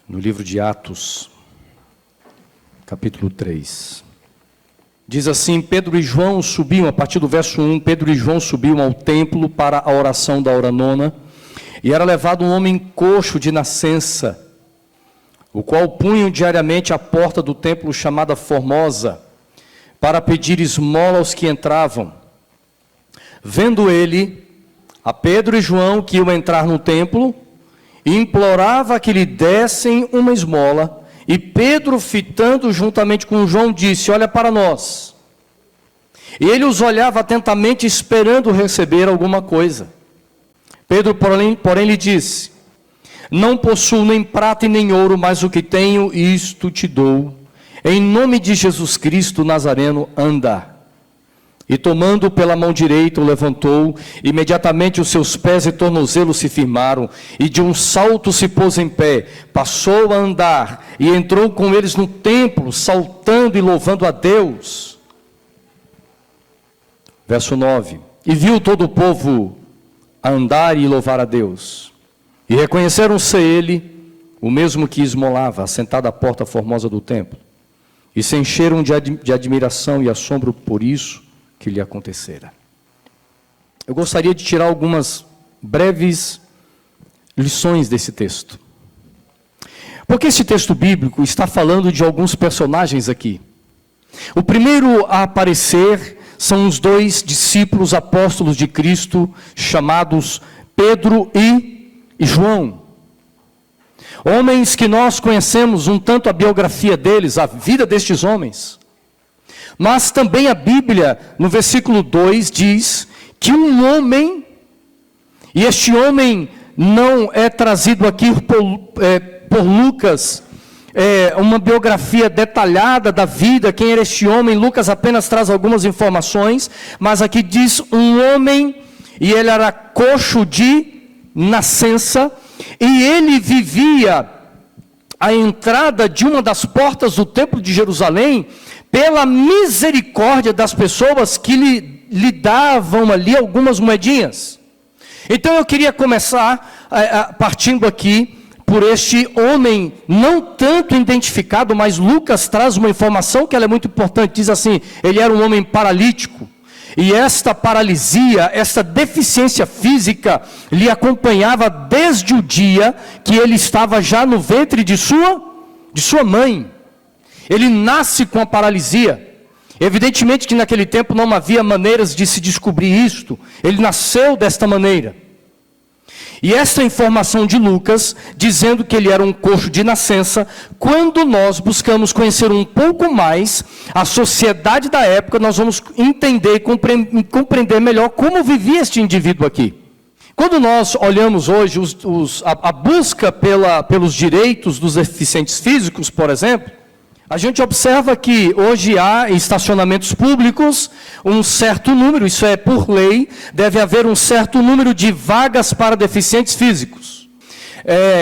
no livro de Atos, capítulo 3. Diz assim: Pedro e João subiam, a partir do verso 1, Pedro e João subiam ao templo para a oração da hora nona, e era levado um homem coxo de nascença, o qual punham diariamente à porta do templo chamada Formosa, para pedir esmola aos que entravam. Vendo ele a Pedro e João que iam entrar no templo, implorava que lhe dessem uma esmola, e Pedro, fitando juntamente com João, disse: olha para nós. E ele os olhava atentamente, esperando receber alguma coisa. Pedro, porém lhe disse: não possuo nem prata e nem ouro, mas o que tenho, isto te dou. Em nome de Jesus Cristo Nazareno, anda. E tomando pela mão direita, o levantou, imediatamente os seus pés e tornozelos se firmaram, e de um salto se pôs em pé, passou a andar, e entrou com eles no templo, saltando e louvando a Deus. Verso 9: e viu todo o povo a andar e louvar a Deus, e reconheceram ser ele, o mesmo que esmolava, assentado à porta formosa do templo, e se encheram de admiração e assombro por isso que lhe acontecera. Eu gostaria de tirar algumas breves lições desse texto. Porque esse texto bíblico está falando de alguns personagens aqui. O primeiro a aparecer são os dois discípulos apóstolos de Cristo, chamados Pedro e João. Homens que nós conhecemos um tanto a biografia deles, a vida destes homens. Mas também a Bíblia, no versículo 2, diz que um homem, e este homem não é trazido aqui por Lucas, uma biografia detalhada da vida, quem era este homem. Lucas apenas traz algumas informações, mas aqui diz um homem, e ele era coxo de nascença, e ele vivia à entrada de uma das portas do templo de Jerusalém, pela misericórdia das pessoas que lhe davam ali algumas moedinhas. Então eu queria começar partindo aqui por este homem, não tanto identificado, mas Lucas traz uma informação que ela é muito importante. Diz assim: ele era um homem paralítico, e esta paralisia, esta deficiência física lhe acompanhava desde o dia que ele estava já no ventre de sua mãe. Ele nasce com a paralisia. Evidentemente que naquele tempo não havia maneiras de se descobrir isto. Ele nasceu desta maneira. E esta informação de Lucas, dizendo que ele era um coxo de nascença, quando nós buscamos conhecer um pouco mais a sociedade da época, nós vamos entender e compreender melhor como vivia este indivíduo aqui. Quando nós olhamos hoje a busca pelos direitos dos deficientes físicos, por exemplo, a gente observa que hoje há em estacionamentos públicos um certo número, isso é por lei, deve haver um certo número de vagas para deficientes físicos.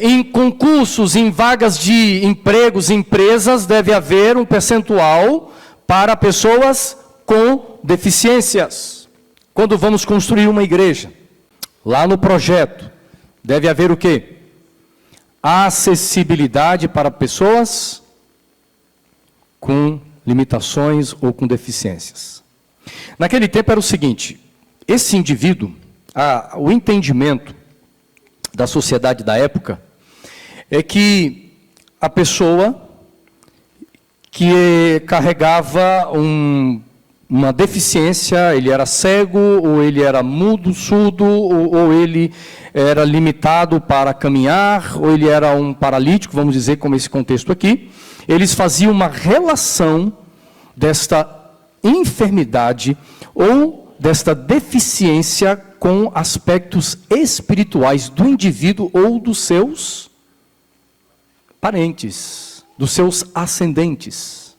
Em concursos, em vagas de empregos, empresas, deve haver um percentual para pessoas com deficiências. Quando vamos construir uma igreja, lá no projeto, deve haver o quê? Acessibilidade para pessoas com limitações ou com deficiências. Naquele tempo era o seguinte: esse indivíduo, o entendimento da sociedade da época é que a pessoa que carregava uma deficiência, ele era cego, ou ele era mudo, surdo, ou ele era limitado para caminhar, ou ele era um paralítico, vamos dizer, como esse contexto aqui. Eles faziam uma relação desta enfermidade ou desta deficiência com aspectos espirituais do indivíduo ou dos seus parentes, dos seus ascendentes.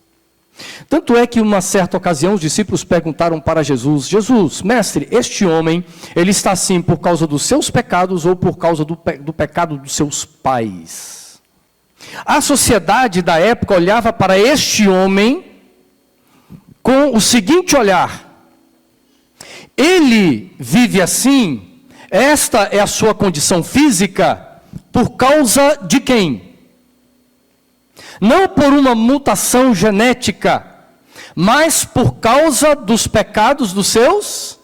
Tanto é que, em uma certa ocasião, os discípulos perguntaram para Jesus: Jesus, mestre, este homem, ele está assim por causa dos seus pecados ou por causa do pecado dos seus pais? A sociedade da época olhava para este homem com o seguinte olhar: ele vive assim, esta é a sua condição física, por causa de quem? não por uma mutação genética, mas por causa dos pecados dos seus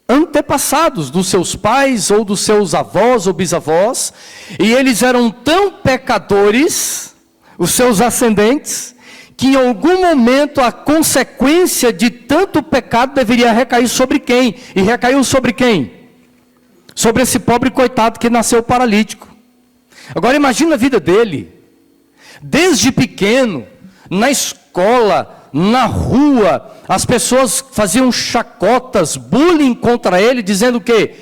antepassados, dos seus pais, ou dos seus avós ou bisavós, e eles eram tão pecadores, os seus ascendentes, que em algum momento a consequência de tanto pecado deveria recair sobre quem? E recaiu sobre quem? Sobre esse pobre coitado que nasceu paralítico. Agora imagina a vida dele, desde pequeno, na escola, na rua, as pessoas faziam chacotas, bullying contra ele, dizendo o quê?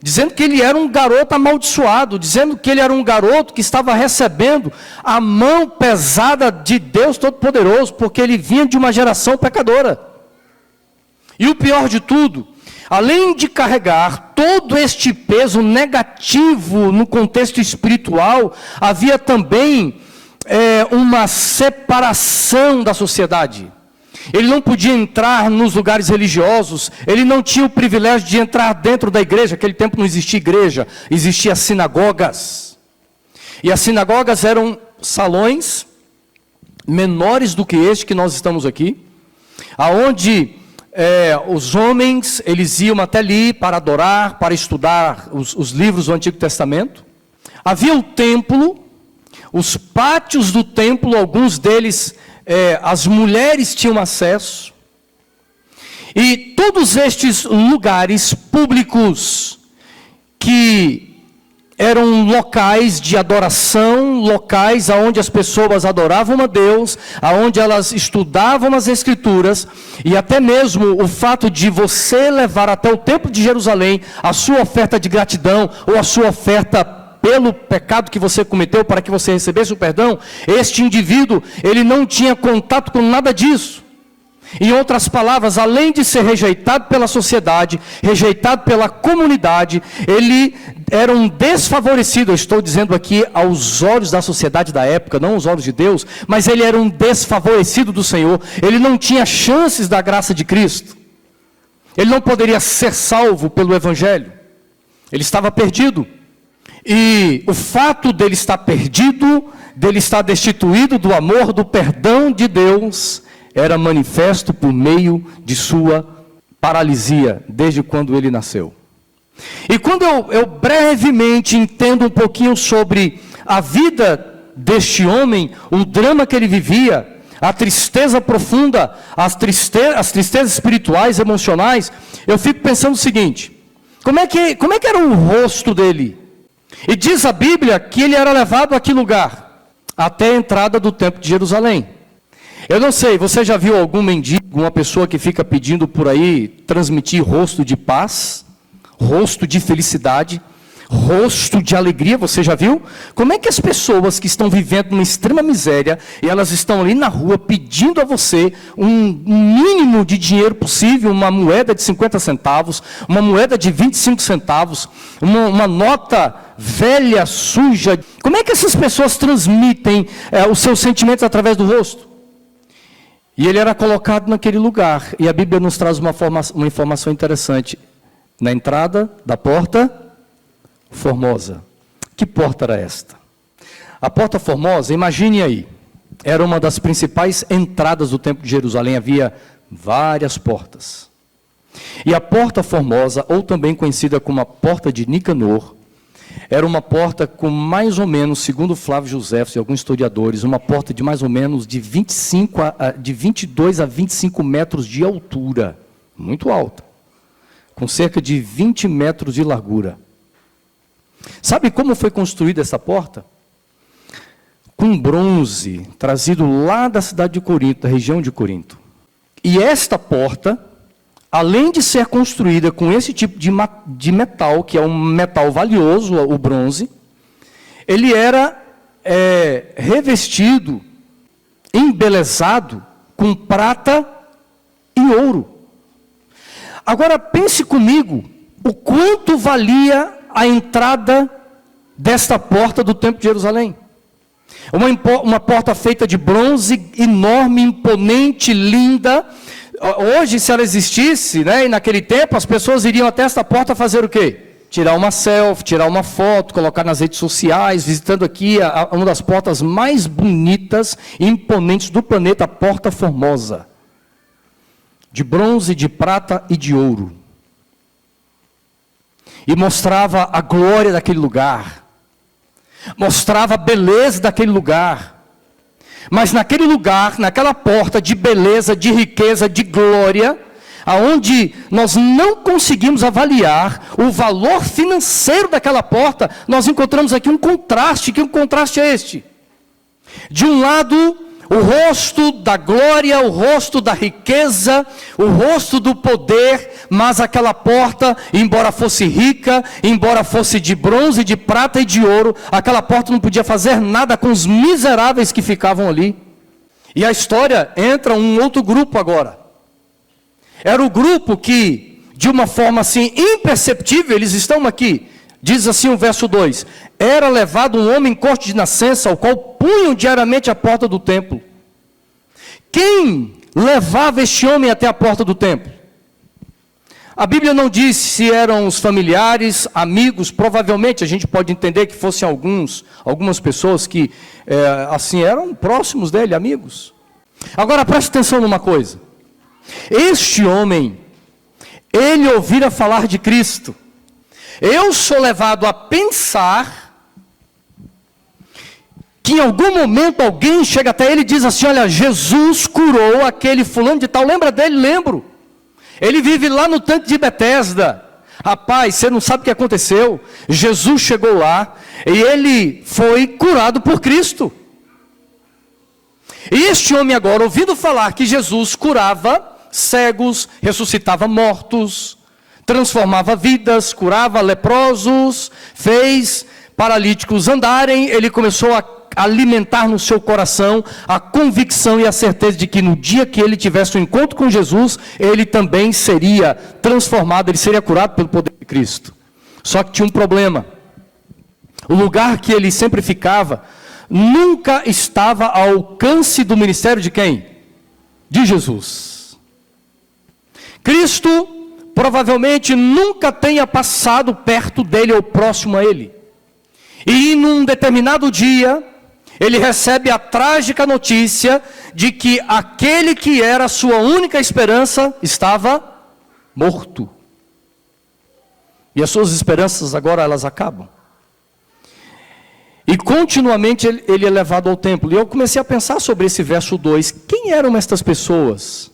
Dizendo que ele era um garoto amaldiçoado, dizendo que ele era um garoto que estava recebendo a mão pesada de Deus Todo-Poderoso, porque ele vinha de uma geração pecadora. E o pior de tudo, além de carregar todo este peso negativo no contexto espiritual, havia também uma separação da sociedade. Ele não podia entrar nos lugares religiosos, ele não tinha o privilégio de entrar dentro da igreja. Naquele tempo não existia igreja, existiam sinagogas. E as sinagogas eram salões menores do que este que nós estamos aqui, aonde os homens, eles iam até ali para adorar, para estudar os livros do Antigo Testamento. Havia o templo, os pátios do templo, alguns deles as mulheres tinham acesso, e todos estes lugares públicos, que eram locais de adoração, locais onde as pessoas adoravam a Deus, onde elas estudavam as Escrituras, e até mesmo o fato de você levar até o Templo de Jerusalém a sua oferta de gratidão, ou a sua oferta pelo pecado que você cometeu, para que você recebesse o perdão, este indivíduo, ele não tinha contato com nada disso. Em outras palavras, além de ser rejeitado pela sociedade, rejeitado pela comunidade, ele era um desfavorecido. Eu estou dizendo aqui aos olhos da sociedade da época, não aos olhos de Deus, mas ele era um desfavorecido do Senhor. Ele não tinha chances da graça de Cristo. Ele não poderia ser salvo pelo Evangelho. Ele estava perdido. E o fato dele estar perdido, dele estar destituído do amor, do perdão de Deus, era manifesto por meio de sua paralisia, desde quando ele nasceu. E quando eu brevemente entendo um pouquinho sobre a vida deste homem, o drama que ele vivia, a tristeza profunda, as tristezas espirituais, emocionais, eu fico pensando o seguinte: como é que era o rosto dele? E diz a Bíblia que ele era levado a que lugar? Até a entrada do Templo de Jerusalém. Eu não sei, você já viu algum mendigo, uma pessoa que fica pedindo por aí, transmitir rosto de paz, rosto de felicidade, rosto de alegria? Você já viu? Como é que as pessoas que estão vivendo numa extrema miséria, e elas estão ali na rua pedindo a você um mínimo de dinheiro possível, uma moeda de 50 centavos, uma moeda de 25 centavos, uma nota velha, suja? Como é que essas pessoas transmitem os seus sentimentos através do rosto? E ele era colocado naquele lugar, e a Bíblia nos traz uma informação interessante. Na entrada da porta Formosa. Que porta era esta? A porta Formosa, imagine aí, era uma das principais entradas do Templo de Jerusalém. Havia várias portas. E a porta Formosa, ou também conhecida como a porta de Nicanor, era uma porta com mais ou menos, segundo Flávio Josefo e alguns historiadores, uma porta de mais ou menos de 22 a 25 metros de altura, muito alta, com cerca de 20 metros de largura. Sabe como foi construída essa porta? Com bronze, trazido lá da cidade de Corinto, da região de Corinto. E esta porta, além de ser construída com esse tipo de metal, que é um metal valioso, o bronze, ele era revestido, embelezado com prata e ouro. Agora pense comigo, o quanto valia a entrada desta porta do Templo de Jerusalém. Uma porta feita de bronze, enorme, imponente, linda. Hoje, se ela existisse, né, e naquele tempo, as pessoas iriam até esta porta fazer o quê? tirar uma selfie, tirar uma foto, colocar nas redes sociais, visitando aqui uma das portas mais bonitas e imponentes do planeta, a Porta Formosa. De bronze, de prata e de ouro. E mostrava a glória daquele lugar. Mostrava a beleza daquele lugar. Mas naquele lugar, naquela porta de beleza, de riqueza, de glória, aonde nós não conseguimos avaliar o valor financeiro daquela porta, nós encontramos aqui um contraste. Que contraste é este? De um lado, o rosto da glória, o rosto da riqueza, o rosto do poder, mas aquela porta, embora fosse rica, embora fosse de bronze, de prata e de ouro, aquela porta não podia fazer nada com os miseráveis que ficavam ali. E a história entra um outro grupo agora. Era o grupo que, de uma forma assim imperceptível, eles estão aqui. Diz assim o verso 2: era levado um homem em corte de nascença, ao qual punham diariamente a porta do templo. Quem levava este homem até a porta do templo? A Bíblia não diz se eram os familiares, amigos. Provavelmente a gente pode entender que fossem algumas pessoas que assim eram próximos dele, amigos. Agora preste atenção numa coisa. Este homem, ele ouvira falar de Cristo. Eu sou levado a pensar que em algum momento alguém chega até ele e diz assim: olha, Jesus curou aquele fulano de tal. Lembra dele? Lembro. Ele vive lá no tanque de Betesda. Rapaz, você não sabe o que aconteceu. Jesus chegou lá e ele foi curado por Cristo. E este homem agora, ouvindo falar que Jesus curava cegos, ressuscitava mortos, transformava vidas, curava leprosos, fez paralíticos andarem, ele começou a alimentar no seu coração a convicção e a certeza de que no dia que ele tivesse um encontro com Jesus, ele também seria transformado, ele seria curado pelo poder de Cristo. Só que tinha um problema. O lugar que ele sempre ficava nunca estava ao alcance do ministério de quem? De Jesus. Cristo provavelmente nunca tenha passado perto dele ou próximo a ele. E num determinado dia, ele recebe a trágica notícia de que aquele que era a sua única esperança estava morto. E as suas esperanças agora elas acabam. E continuamente ele é levado ao templo. E eu comecei a pensar sobre esse verso 2. Quem eram estas pessoas?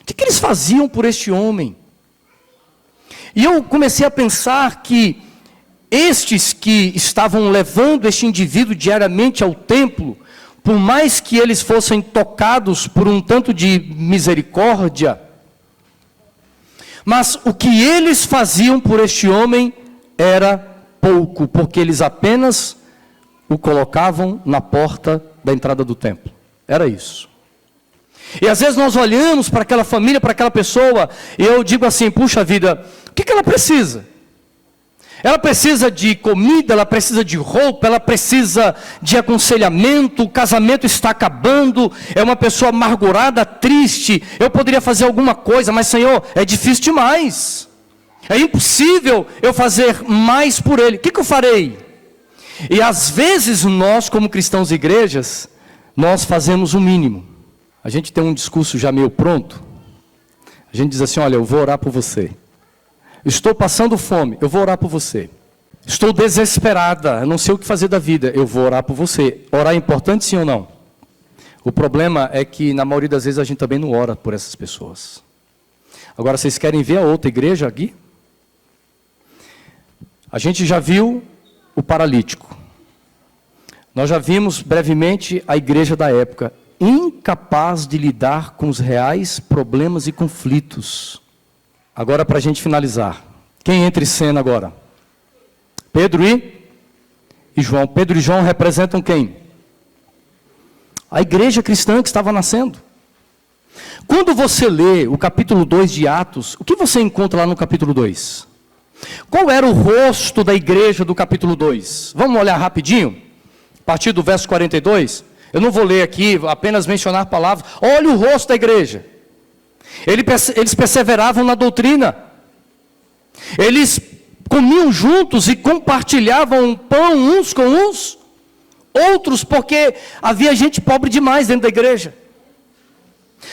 O que eles faziam por este homem? E eu comecei a pensar que estes que estavam levando este indivíduo diariamente ao templo, por mais que eles fossem tocados por um tanto de misericórdia, mas o que eles faziam por este homem era pouco, porque eles apenas o colocavam na porta da entrada do templo. Era isso. E às vezes nós olhamos para aquela família, para aquela pessoa, e eu digo assim: puxa vida, o que ela precisa? Ela precisa de comida, ela precisa de roupa, ela precisa de aconselhamento, o casamento está acabando, é uma pessoa amargurada, triste. Eu poderia fazer alguma coisa, mas Senhor, é difícil demais. É impossível eu fazer mais por ele. O que eu farei? E às vezes nós, como cristãos de igrejas, nós fazemos o mínimo. A gente tem um discurso já meio pronto. A gente diz assim: olha, eu vou orar por você. Estou passando fome, eu vou orar por você. Estou desesperada, eu não sei o que fazer da vida, eu vou orar por você. Orar é importante, sim ou não? O problema é que na maioria das vezes a gente também não ora por essas pessoas. Agora, vocês querem ver a outra igreja aqui? A gente já viu o paralítico. Nós já vimos brevemente a igreja da época, incapaz de lidar com os reais problemas e conflitos. Agora, para a gente finalizar, quem entra em cena agora? Pedro e João. Pedro e João representam quem? A igreja cristã que estava nascendo. Quando você lê o capítulo 2 de Atos, o que você encontra lá no capítulo 2? Qual era o rosto da igreja do capítulo 2? Vamos olhar rapidinho? A partir do verso 42. Eu não vou ler aqui, apenas mencionar palavras. Olha o rosto da igreja. Eles perseveravam na doutrina. Eles comiam juntos e compartilhavam pão uns com os outros, porque havia gente pobre demais dentro da igreja.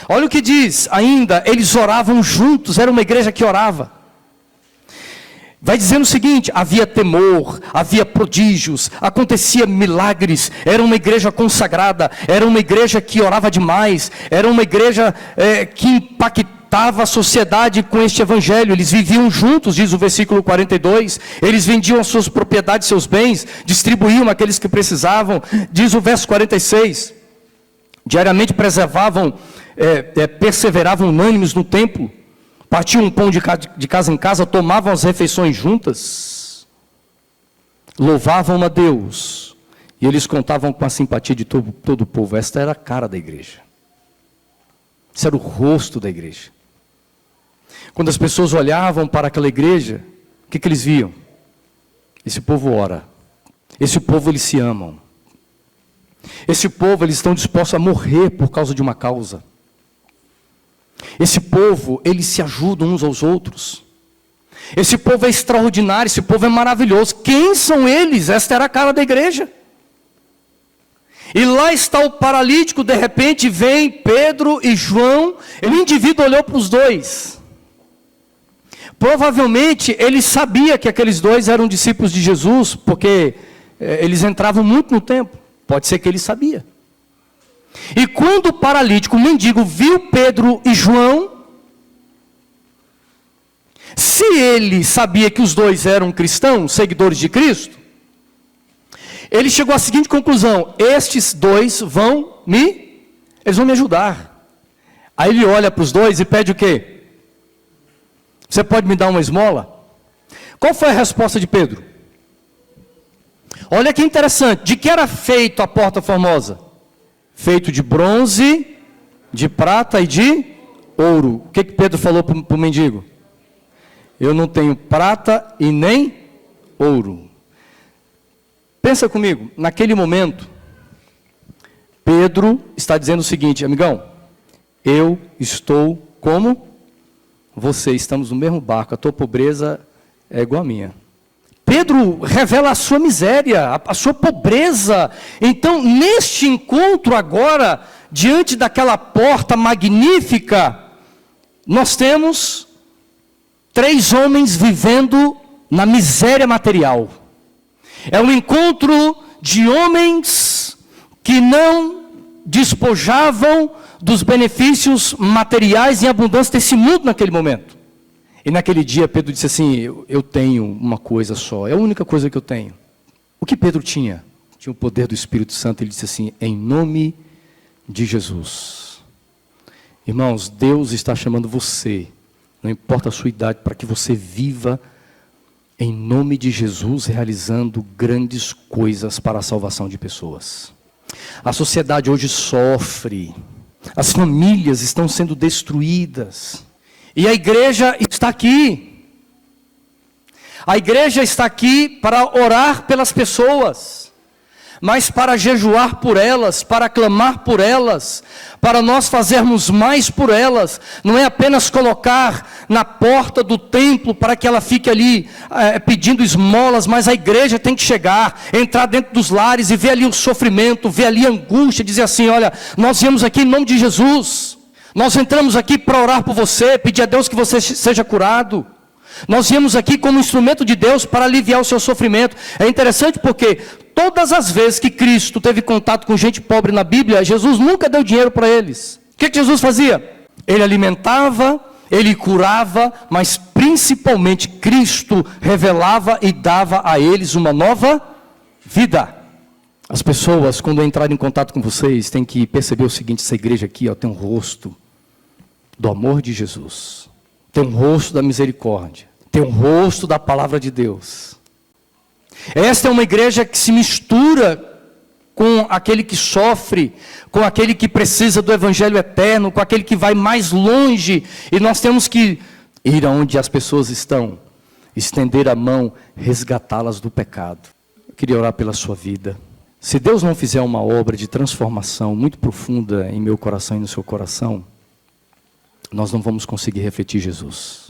Olha o que diz ainda, eles oravam juntos, era uma igreja que orava. Vai dizendo o seguinte, havia temor, havia prodígios, acontecia milagres, era uma igreja consagrada, era uma igreja que orava demais, era uma igreja que impactava a sociedade com este evangelho. Eles viviam juntos, diz o versículo 42, eles vendiam as suas propriedades, seus bens, distribuíam aqueles que precisavam, diz o verso 46, diariamente perseveravam unânimes no templo, partiam um pão de casa em casa, tomavam as refeições juntas, louvavam a Deus, e eles contavam com a simpatia de todo o povo. Esta era a cara da igreja, esse era o rosto da igreja. Quando as pessoas olhavam para aquela igreja, o que eles viam? Esse povo ora, esse povo eles se amam, esse povo eles estão dispostos a morrer por causa de uma causa. Esse povo, eles se ajudam uns aos outros. Esse povo é extraordinário, esse povo é maravilhoso. Quem são eles? Esta era a cara da igreja. E lá está o paralítico, de repente vem Pedro e João, e o indivíduo olhou para os dois. Provavelmente ele sabia que aqueles dois eram discípulos de Jesus, porque eles entravam muito no templo. Pode ser que ele sabia. E quando o paralítico, o mendigo, viu Pedro e João, se ele sabia que os dois eram cristãos, seguidores de Cristo, ele chegou à seguinte conclusão: estes dois eles vão me ajudar. Aí ele olha para os dois e pede o quê? Você pode me dar uma esmola? Qual foi a resposta de Pedro? Olha que interessante, de que era feito a porta formosa? Feito de bronze, de prata e de ouro. O que Pedro falou para o mendigo? Eu não tenho prata e nem ouro. Pensa comigo, naquele momento, Pedro está dizendo o seguinte: amigão, eu estou como você, estamos no mesmo barco, a tua pobreza é igual a minha. Pedro revela a sua miséria, a sua pobreza. Então, neste encontro agora, diante daquela porta magnífica, nós temos 3 homens vivendo na miséria material. É um encontro de homens que não despojavam dos benefícios materiais em abundância desse mundo naquele momento. E naquele dia Pedro disse assim: eu tenho uma coisa só, é a única coisa que eu tenho. O que Pedro tinha? Tinha o poder do Espírito Santo. Ele disse assim: em nome de Jesus. Irmãos, Deus está chamando você, não importa a sua idade, para que você viva em nome de Jesus, realizando grandes coisas para a salvação de pessoas. A sociedade hoje sofre, as famílias estão sendo destruídas, e a igreja está aqui. A igreja está aqui para orar pelas pessoas, mas para jejuar por elas, para clamar por elas, para nós fazermos mais por elas. Não é apenas colocar na porta do templo para que ela fique ali pedindo esmolas, mas a igreja tem que chegar, entrar dentro dos lares e ver ali o sofrimento, ver ali a angústia, dizer assim: olha, nós viemos aqui em nome de Jesus. Nós entramos aqui para orar por você, pedir a Deus que você seja curado. Nós viemos aqui como instrumento de Deus para aliviar o seu sofrimento. É interessante porque todas as vezes que Cristo teve contato com gente pobre na Bíblia, Jesus nunca deu dinheiro para eles. O que Jesus fazia? Ele alimentava, ele curava, mas principalmente Cristo revelava e dava a eles uma nova vida. As pessoas, quando entrarem em contato com vocês, têm que perceber o seguinte: essa igreja aqui tem um rosto do amor de Jesus, tem um rosto da misericórdia, tem um rosto da palavra de Deus. Esta é uma igreja que se mistura com aquele que sofre, com aquele que precisa do evangelho eterno, com aquele que vai mais longe, e nós temos que ir aonde as pessoas estão, estender a mão, resgatá-las do pecado. Eu queria orar pela sua vida. Se Deus não fizer uma obra de transformação muito profunda em meu coração e no seu coração, nós não vamos conseguir refletir Jesus.